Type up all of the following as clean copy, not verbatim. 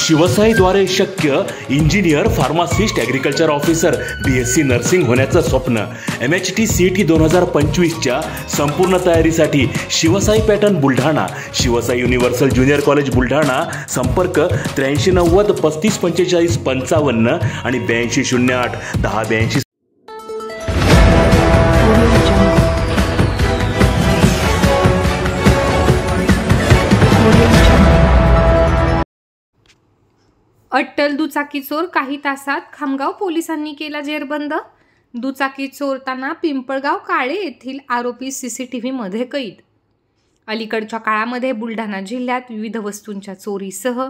शिवसाईद्वारे शक्य engineer, pharmacist, agriculture officer, BSc nursing होण्याचं स्वप्न MHT CET 2025च्या संपूर्ण तयारीसाठी Shivsai pattern Buldhana, Shivsai universal junior college Buldhana. संपर्क 8390 3545 55 आणि 8208 1082. अट्टल दुचाकी चोर काही तासात खामगाव पोलिसांनी केला जेरबंद. दुचाकी चोरताना पिंपळगाव काळे येथील आरोपी CCTV मध्ये कैद. अलीकडच्या काळामध्ये बुलढाणा जिल्ह्यात विविध वस्तूंच्या चोरीसह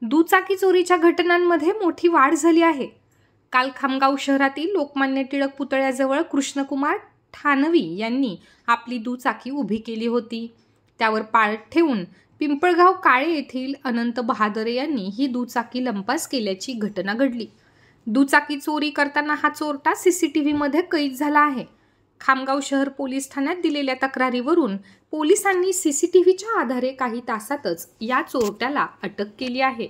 दुचाकी चोरीच्या घटनांमध्ये मोठी वाढ झाली आहे. काल खामगाव शहरातील लोकमान्य टिळक पुतळ्याजवळ कृष्णकुमार ठाणवी यांनी आपली दुचाकी उभी केली होती. त्यावर पाळत ठेवून पिंपळगाव काळे येथील अनंत बहादरे यांनी ही दुचाकी लंपास केल्याची घटना घडली. दुचाकी चोरी करताना हा चोरटा CCTV मध्ये कैद झाला आहे. खामगाव शहर पोलीस ठाण्यात दिलेल्या तक्रारीवरून पोलिसांनी CCTVच्या आधारे काही तासातच या चोरट्याला अटक केली आहे.